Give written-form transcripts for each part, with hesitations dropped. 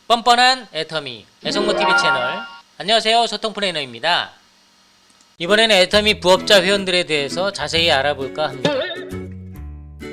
뻔뻔한 애터미 애성모TV 채널, 안녕하세요, 소통 플래너입니다. 이번에는 애터미 부업자 회원들에 대해서 자세히 알아볼까 합니다.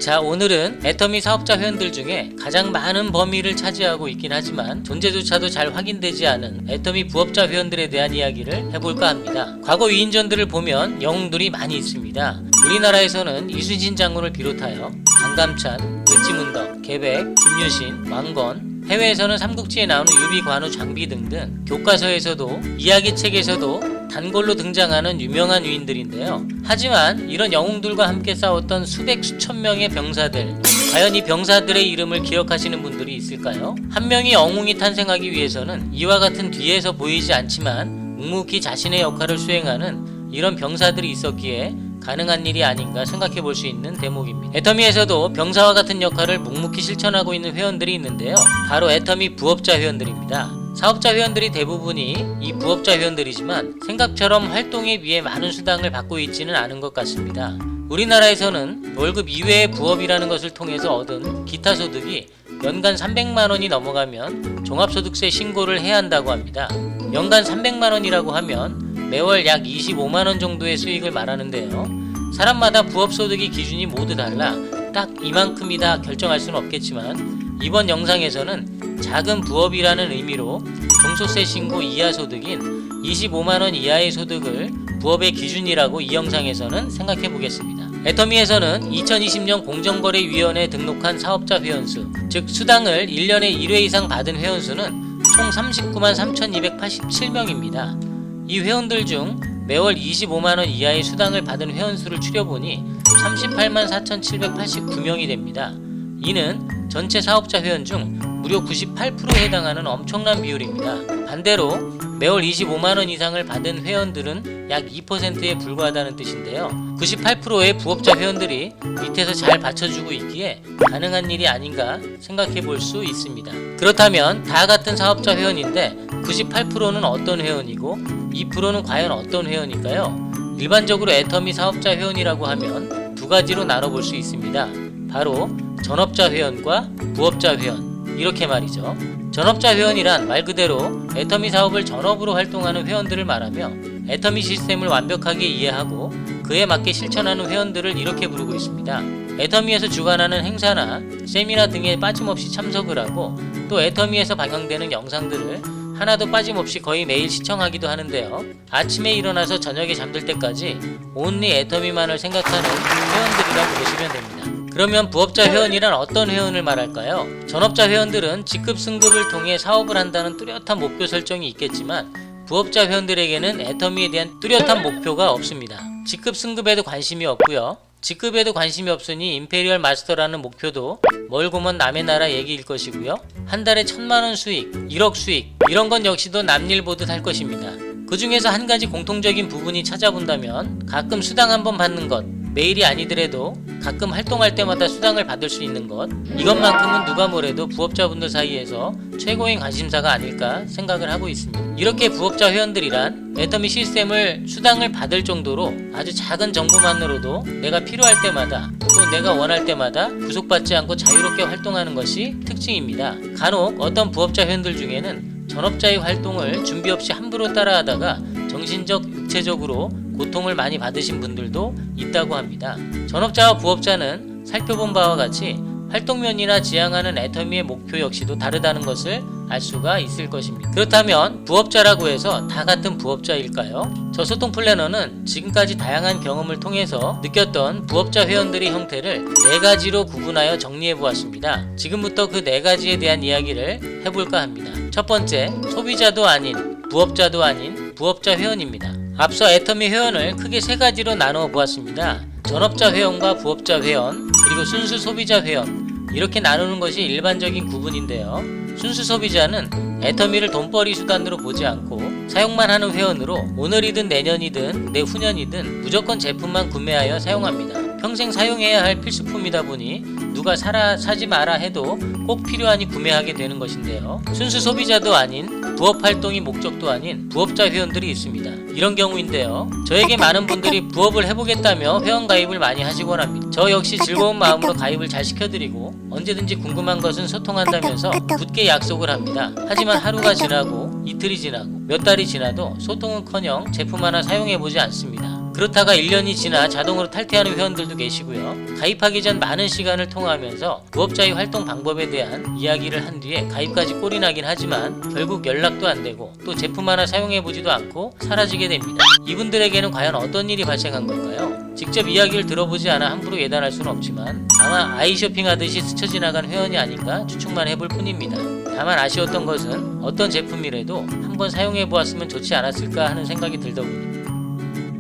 자, 오늘은 애터미 사업자 회원들 중에 가장 많은 범위를 차지하고 있긴 하지만 존재조차도 잘 확인되지 않은 애터미 부업자 회원들에 대한 이야기를 해볼까 합니다. 과거 위인전들을 보면 영웅들이 많이 있습니다. 우리나라에서는 이순신 장군을 비롯하여 강감찬, 을지문덕, 계백, 김유신, 왕건, 해외에서는 삼국지에 나오는 유비, 관우, 장비 등등 교과서에서도 이야기책에서도 단골로 등장하는 유명한 위인들인데요. 하지만 이런 영웅들과 함께 싸웠던 수백 수천 명의 병사들, 과연 이 병사들의 이름을 기억하시는 분들이 있을까요? 한 명의 영웅이 탄생하기 위해서는 이와 같은 뒤에서 보이지 않지만 묵묵히 자신의 역할을 수행하는 이런 병사들이 있었기에 가능한 일이 아닌가 생각해 볼 수 있는 대목입니다. 애터미에서도 병사와 같은 역할을 묵묵히 실천하고 있는 회원들이 있는데요. 바로 애터미 부업자 회원들입니다. 사업자 회원들이 대부분이 이 부업자 회원들이지만 생각처럼 활동에 비해 많은 수당을 받고 있지는 않은 것 같습니다. 우리나라에서는 월급 이외의 부업이라는 것을 통해서 얻은 기타 소득이 연간 300만원이 넘어가면 종합소득세 신고를 해야 한다고 합니다. 연간 300만원이라고 하면 매월 약 25만원 정도의 수익을 말하는데요. 사람마다 부업소득의 기준이 모두 달라 딱 이만큼이다 결정할 수는 없겠지만, 이번 영상에서는 작은 부업이라는 의미로 종소세 신고 이하 소득인 25만원 이하의 소득을 부업의 기준이라고 이 영상에서는 생각해 보겠습니다. 애터미에서는 2020년 공정거래위원회에 등록한 사업자 회원수, 즉 수당을 1년에 1회 이상 받은 회원수는 총 39만 3,287명입니다. 이 회원들 중 매월 25만원 이하의 수당을 받은 회원수를 추려보니 38만 4,789명이 됩니다. 이는 전체 사업자 회원 중 무려 98%에 해당하는 엄청난 비율입니다. 반대로 매월 25만원 이상을 받은 회원들은 약 2%에 불과하다는 뜻인데요. 98%의 부업자 회원들이 밑에서 잘 받쳐주고 있기에 가능한 일이 아닌가 생각해 볼 수 있습니다. 그렇다면 다 같은 사업자 회원인데 98%는 어떤 회원이고 2%는 과연 어떤 회원일까요? 일반적으로 애터미 사업자 회원이라고 하면 두 가지로 나눠볼 수 있습니다. 바로 전업자 회원과 부업자 회원, 이렇게 말이죠. 전업자 회원이란 말 그대로 애터미 사업을 전업으로 활동하는 회원들을 말하며 애터미 시스템을 완벽하게 이해하고 그에 맞게 실천하는 회원들을 이렇게 부르고 있습니다. 애터미에서 주관하는 행사나 세미나 등에 빠짐없이 참석을 하고 또 애터미에서 방영되는 영상들을 하나도 빠짐없이 거의 매일 시청하기도 하는데요. 아침에 일어나서 저녁에 잠들 때까지 온리 애터미만을 생각하는 회원들이라고 보시면 됩니다. 그러면 부업자 회원이란 어떤 회원을 말할까요? 전업자 회원들은 직급 승급을 통해 사업을 한다는 뚜렷한 목표 설정이 있겠지만 부업자 회원들에게는 애터미에 대한 뚜렷한 목표가 없습니다. 직급 승급에도 관심이 없고요. 직급에도 관심이 없으니 임페리얼 마스터라는 목표도 멀고 먼 남의 나라 얘기일 것이고요. 한 달에 1,000만원 수익, 1억 수익, 이런 건 역시도 남일 보듯 할 것입니다. 그 중에서 한 가지 공통적인 부분이 찾아본다면 가끔 수당 한번 받는 것, 매일이 아니더라도 가끔 활동할 때마다 수당을 받을 수 있는 것, 이것만큼은 누가 뭐래도 부업자분들 사이에서 최고의 관심사가 아닐까 생각을 하고 있습니다. 이렇게 부업자 회원들이란 애터미 시스템을 수당을 받을 정도로 아주 작은 정보만으로도 내가 필요할 때마다 또 내가 원할 때마다 구속받지 않고 자유롭게 활동하는 것이 특징입니다. 간혹 어떤 부업자 회원들 중에는 전업자의 활동을 준비 없이 함부로 따라하다가 정신적, 육체적으로 고통을 많이 받으신 분들도 있다고 합니다. 전업자와 부업자는 살펴본 바와 같이 활동면이나 지향하는 애터미의 목표 역시도 다르다는 것을 알 수가 있을 것입니다. 그렇다면 부업자라고 해서 다 같은 부업자일까요? 저 소통 플래너는 지금까지 다양한 경험을 통해서 느꼈던 부업자 회원들의 형태를 4가지로 구분하여 정리해 보았습니다. 지금부터 그 4가지에 대한 이야기를 해볼까 합니다. 첫 번째, 소비자도 아닌, 부업자도 아닌 부업자 회원입니다. 앞서 애터미 회원을 크게 3가지로 나누어 보았습니다. 전업자 회원과 부업자 회원, 그리고 순수 소비자 회원, 이렇게 나누는 것이 일반적인 구분인데요. 순수 소비자는 애터미를 돈벌이 수단으로 보지 않고 사용만 하는 회원으로 오늘이든 내년이든 내후년이든 무조건 제품만 구매하여 사용합니다. 평생 사용해야 할 필수품이다 보니 누가 사지 마라 해도 꼭 필요하니 구매하게 되는 것인데요. 순수 소비자도 아닌 부업 활동이 목적도 아닌 부업자 회원들이 있습니다. 이런 경우인데요. 저에게 많은 분들이 부업을 해보겠다며 회원 가입을 많이 하시곤 합니다. 저 역시 즐거운 마음으로 가입을 잘 시켜드리고 언제든지 궁금한 것은 소통한다면서 굳게 약속을 합니다. 하지만 하루가 지나고 이틀이 지나고 몇 달이 지나도 소통은커녕 제품 하나 사용해보지 않습니다. 그렇다가 1년이 지나 자동으로 탈퇴하는 회원들도 계시고요. 가입하기 전 많은 시간을 통화하면서 부업자의 활동 방법에 대한 이야기를 한 뒤에 가입까지 꼴이 나긴 하지만 결국 연락도 안 되고 또 제품 하나 사용해보지도 않고 사라지게 됩니다. 이분들에게는 과연 어떤 일이 발생한 걸까요? 직접 이야기를 들어보지 않아 함부로 예단할 수는 없지만 아마 아이쇼핑 하듯이 스쳐 지나간 회원이 아닌가 추측만 해볼 뿐입니다. 다만 아쉬웠던 것은 어떤 제품이라도 한번 사용해보았으면 좋지 않았을까 하는 생각이 들더군요.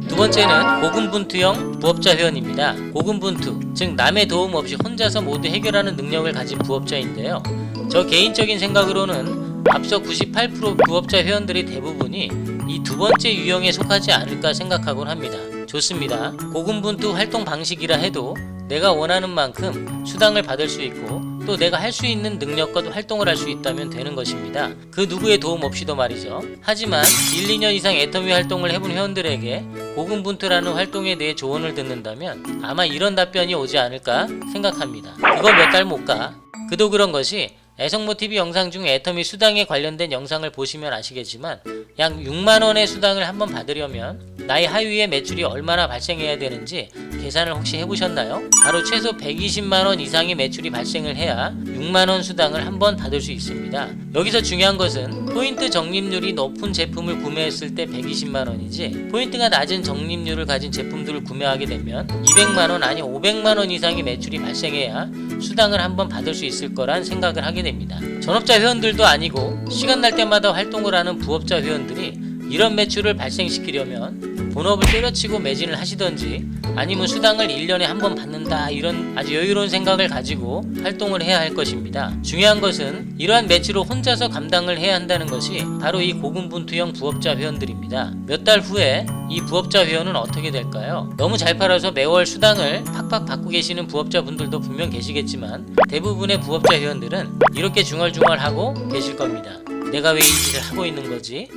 두 번째는 고군분투형 부업자 회원입니다. 고군분투, 즉 남의 도움 없이 혼자서 모두 해결하는 능력을 가진 부업자인데요. 저 개인적인 생각으로는 앞서 98% 부업자 회원들의 대부분이 이 두 번째 유형에 속하지 않을까 생각하곤 합니다. 좋습니다. 고군분투 활동 방식이라 해도 내가 원하는 만큼 수당을 받을 수 있고 또 내가 할 수 있는 능력과도 활동을 할 수 있다면 되는 것입니다. 그 누구의 도움 없이도 말이죠. 하지만 1, 2년 이상 애터미 활동을 해본 회원들에게 고군분투라는 활동에 대해 조언을 듣는다면 아마 이런 답변이 오지 않을까 생각합니다. 그거 몇 달 못 가. 그도 그런 것이 애성모TV 영상 중 애터미 수당에 관련된 영상을 보시면 아시겠지만 약 6만원의 수당을 한번 받으려면 나의 하위에 매출이 얼마나 발생해야 되는지 계산을 혹시 해보셨나요? 바로 최소 120만원 이상의 매출이 발생을 해야 6만원 수당을 한번 받을 수 있습니다. 여기서 중요한 것은 포인트 적립률이 높은 제품을 구매했을 때 120만원이지 포인트가 낮은 적립률을 가진 제품들을 구매하게 되면 200만원 아니 500만원 이상의 매출이 발생해야 수당을 한번 받을 수 있을 거란 생각을 하게 됩니다. 전업자 회원들도 아니고 시간 날 때마다 활동을 하는 부업자 회원들이 이런 매출을 발생시키려면 본업을 때려치고 매진을 하시던지 아니면 수당을 1년에 한 번 받는다 이런 아주 여유로운 생각을 가지고 활동을 해야 할 것입니다. 중요한 것은 이러한 매출을 혼자서 감당을 해야 한다는 것이 바로 이 고군분투형 부업자 회원들입니다. 몇 달 후에 이 부업자 회원은 어떻게 될까요? 너무 잘 팔아서 매월 수당을 팍팍 받고 계시는 부업자 분들도 분명 계시겠지만 대부분의 부업자 회원들은 이렇게 중얼중얼하고 계실 겁니다. 내가 왜 이 일을 하고 있는 거지?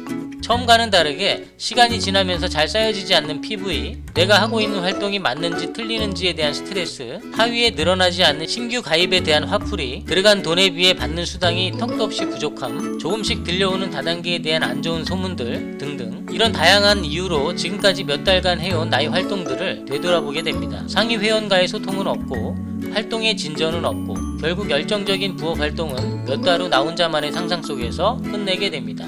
처음과는 다르게 시간이 지나면서 잘 쌓여지지 않는 PV, 내가 하고 있는 활동이 맞는지 틀리는지에 대한 스트레스, 하위에 늘어나지 않는 신규 가입에 대한 화풀이, 들어간 돈에 비해 받는 수당이 턱도 없이 부족함, 조금씩 들려오는 다단계에 대한 안 좋은 소문들 등등 이런 다양한 이유로 지금까지 몇 달간 해온 나의 활동들을 되돌아보게 됩니다. 상위 회원과의 소통은 없고 활동의 진전은 없고 결국 열정적인 부업 활동은 몇 달 후 나 혼자만의 상상 속에서 끝내게 됩니다.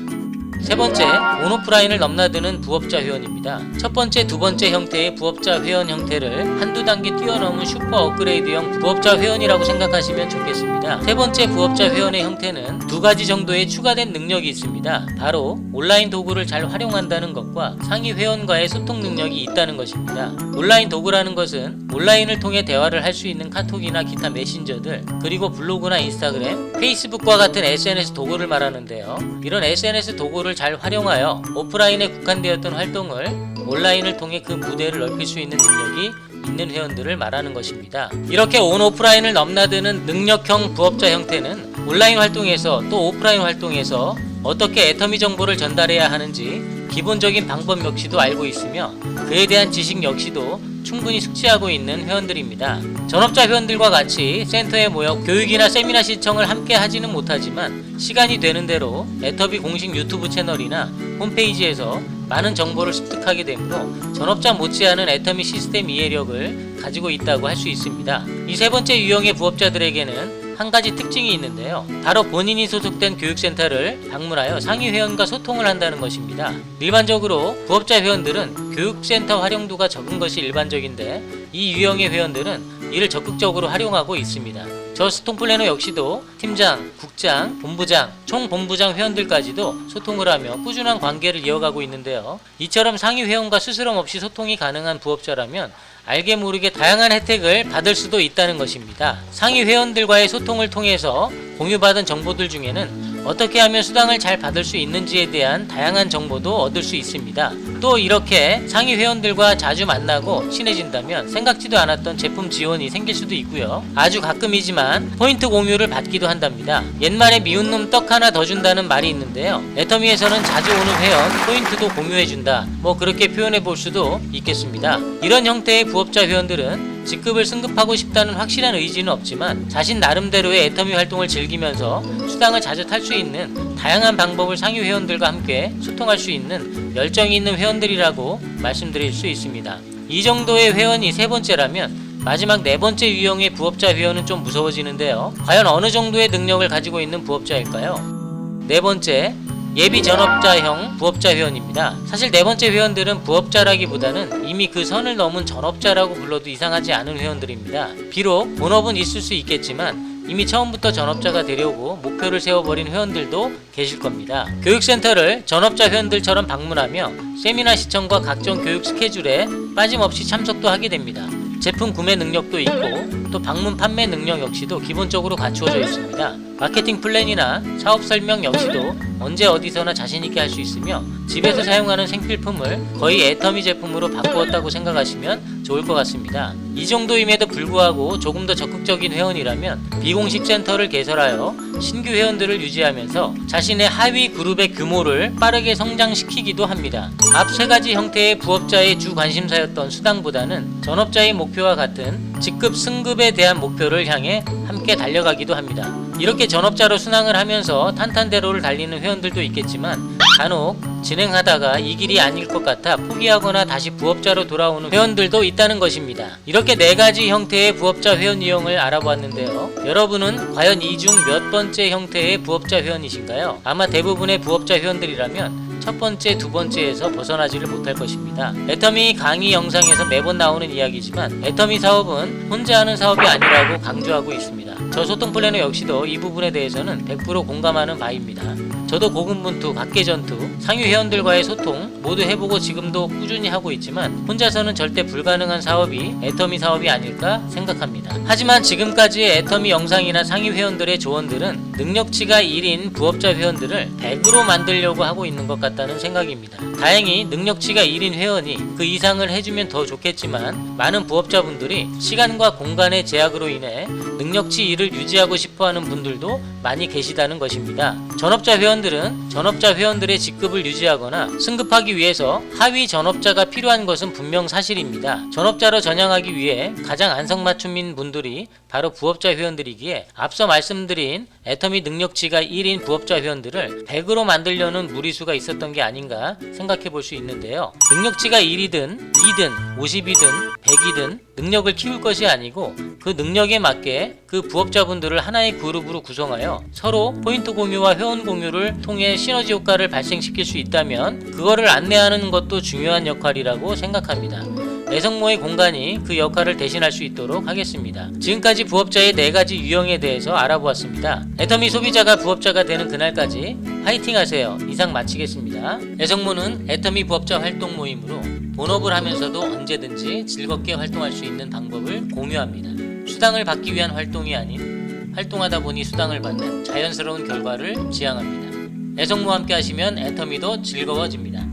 세 번째, 온오프라인을 넘나드는 부업자 회원입니다. 첫 번째, 두 번째 형태의 부업자 회원 형태를 한두 단계 뛰어넘은 슈퍼 업그레이드형 부업자 회원이라고 생각하시면 좋겠습니다. 세 번째 부업자 회원의 형태는 두 가지 정도의 추가된 능력이 있습니다. 바로 온라인 도구를 잘 활용한다는 것과 상위 회원과의 소통 능력이 있다는 것입니다. 온라인 도구라는 것은 온라인을 통해 대화를 할 수 있는 카톡이나 기타 메신저들, 그리고 블로그나 인스타그램, 페이스북과 같은 SNS 도구를 말하는데요. 이런 SNS 도구를 잘 활용하여 오프라인에 국한되었던 활동을 온라인을 통해 그 무대를 넓힐 수 있는 능력이 있는 회원들을 말하는 것입니다. 이렇게 온 오프라인을 넘나드는 능력형 부업자 형태는 온라인 활동에서 또 오프라인 활동에서 어떻게 애터미 정보를 전달해야 하는지 기본적인 방법 역시도 알고 있으며 그에 대한 지식 역시도 충분히 숙지하고 있는 회원들입니다. 전업자 회원들과 같이 센터에 모여 교육이나 세미나 시청을 함께 하지는 못하지만 시간이 되는 대로 애터비 공식 유튜브 채널이나 홈페이지에서 많은 정보를 습득하게 되므로 전업자 못지않은 애터미 시스템 이해력을 가지고 있다고 할 수 있습니다. 이 세 번째 유형의 부업자들에게는 한 가지 특징이 있는데요. 바로 본인이 소속된 교육센터를 방문하여 상위 회원과 소통을 한다는 것입니다. 일반적으로 부업자 회원들은 교육센터 활용도가 적은 것이 일반적인데 이 유형의 회원들은 이를 적극적으로 활용하고 있습니다. 저 스톤플래너 역시도 팀장, 국장, 본부장, 총본부장 회원들까지도 소통을 하며 꾸준한 관계를 이어가고 있는데요. 이처럼 상위 회원과 스스럼 없이 소통이 가능한 부업자라면 알게 모르게 다양한 혜택을 받을 수도 있다는 것입니다. 상위 회원들과의 소통을 통해서 공유받은 정보들 중에는 어떻게 하면 수당을 잘 받을 수 있는지에 대한 다양한 정보도 얻을 수 있습니다. 또 이렇게 상위 회원들과 자주 만나고 친해진다면 생각지도 않았던 제품 지원이 생길 수도 있고요. 아주 가끔이지만 포인트 공유를 받기도 한답니다. 옛말에 미운 놈 떡 하나 더 준다는 말이 있는데요. 애터미에서는 자주 오는 회원 포인트도 공유해준다, 뭐 그렇게 표현해 볼 수도 있겠습니다. 이런 형태의 부업자 회원들은 직급을 승급하고 싶다는 확실한 의지는 없지만 자신 나름대로의 애터미 활동을 즐기면서 수당을 자주 탈 수 있는 다양한 방법을 상위 회원들과 함께 소통할 수 있는 열정이 있는 회원들이라고 말씀드릴 수 있습니다. 이 정도의 회원이 세 번째라면 마지막 네 번째 유형의 부업자 회원은 좀 무서워지는데요. 과연 어느 정도의 능력을 가지고 있는 부업자일까요? 네 번째, 예비 전업자형 부업자 회원입니다. 사실 네 번째 회원들은 부업자라기보다는 이미 그 선을 넘은 전업자라고 불러도 이상하지 않은 회원들입니다. 비록 본업은 있을 수 있겠지만 이미 처음부터 전업자가 되려고 목표를 세워버린 회원들도 계실 겁니다. 교육센터를 전업자 회원들처럼 방문하며 세미나 시청과 각종 교육 스케줄에 빠짐없이 참석도 하게 됩니다. 제품 구매 능력도 있고 또 방문 판매 능력 역시도 기본적으로 갖추어져 있습니다. 마케팅 플랜이나 사업 설명 역시도 언제 어디서나 자신있게 할 수 있으며 집에서 사용하는 생필품을 거의 애터미 제품으로 바꾸었다고 생각하시면 좋을 것 같습니다. 이 정도임에도 불구하고 조금 더 적극적인 회원이라면 비공식 센터를 개설하여 신규 회원들을 유지하면서 자신의 하위 그룹의 규모를 빠르게 성장시키기도 합니다. 앞 세 가지 형태의 부업자의 주 관심사였던 수당보다는 전업자의 목표와 같은 직급 승급에 대한 목표를 향해 함께 달려가기도 합니다. 이렇게 전업자로 순항을 하면서 탄탄대로를 달리는 회원들도 있겠지만 간혹 진행하다가 이 길이 아닐 것 같아 포기하거나 다시 부업자로 돌아오는 회원들도 있다는 것입니다. 이렇게 네 가지 형태의 부업자 회원 유형을 알아보았는데요. 여러분은 과연 이 중 몇 번째 형태의 부업자 회원이신가요? 아마 대부분의 부업자 회원들이라면 첫 번째, 두 번째에서 벗어나지를 못할 것입니다. 애터미 강의 영상에서 매번 나오는 이야기지만 애터미 사업은 혼자 하는 사업이 아니라고 강조하고 있습니다. 저 소통 플래너 역시도 이 부분에 대해서는 100% 공감하는 바입니다. 저도 고군분투, 각계전투, 상위 회원들과의 소통 모두 해보고 지금도 꾸준히 하고 있지만 혼자서는 절대 불가능한 사업이 애터미 사업이 아닐까 생각합니다. 하지만 지금까지의 애터미 영상이나 상위 회원들의 조언들은 능력치가 1인 부업자 회원들을 100으로 만들려고 하고 있는 것 같다는 생각입니다. 다행히 능력치가 1인 회원이 그 이상을 해주면 더 좋겠지만 많은 부업자분들이 시간과 공간의 제약으로 인해 능력치 1을 유지하고 싶어하는 분들도 많이 계시다는 것입니다. 전업자 회원들은 전업자 회원들의 직급을 유지하거나 승급하기 위해서 하위 전업자가 필요한 것은 분명 사실입니다. 전업자로 전향하기 위해 가장 안성맞춤인 분들이 바로 부업자 회원들이기에 앞서 말씀드린 애터미 능력치가 1인 부업자 회원들을 100으로 만들려는 무리수가 있었던 게 아닌가 생각해 볼 수 있는데요. 능력치가 1이든 2든 50이든 100이든 능력을 키울 것이 아니고 그 능력에 맞게 그 부업자분들을 하나의 그룹으로 구성하여 서로 포인트 공유와 회원 공유를 통해 시너지 효과를 발생시킬 수 있다면 그거를 안내하는 것도 중요한 역할이라고 생각합니다. 애성모의 공간이 그 역할을 대신할 수 있도록 하겠습니다. 지금까지 부업자의 4가지 유형에 대해서 알아보았습니다. 애터미 소비자가 부업자가 되는 그날까지 화이팅 하세요. 이상 마치겠습니다. 애성모는 애터미 부업자 활동 모임으로 본업을 하면서도 언제든지 즐겁게 활동할 수 있는 방법을 공유합니다. 수당을 받기 위한 활동이 아닌 활동하다 보니 수당을 받는 자연스러운 결과를 지향합니다. 애성모와 함께 하시면 애터미도 즐거워집니다.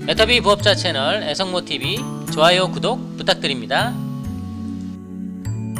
애터미 부업자 채널 애성모TV 좋아요, 구독 부탁드립니다.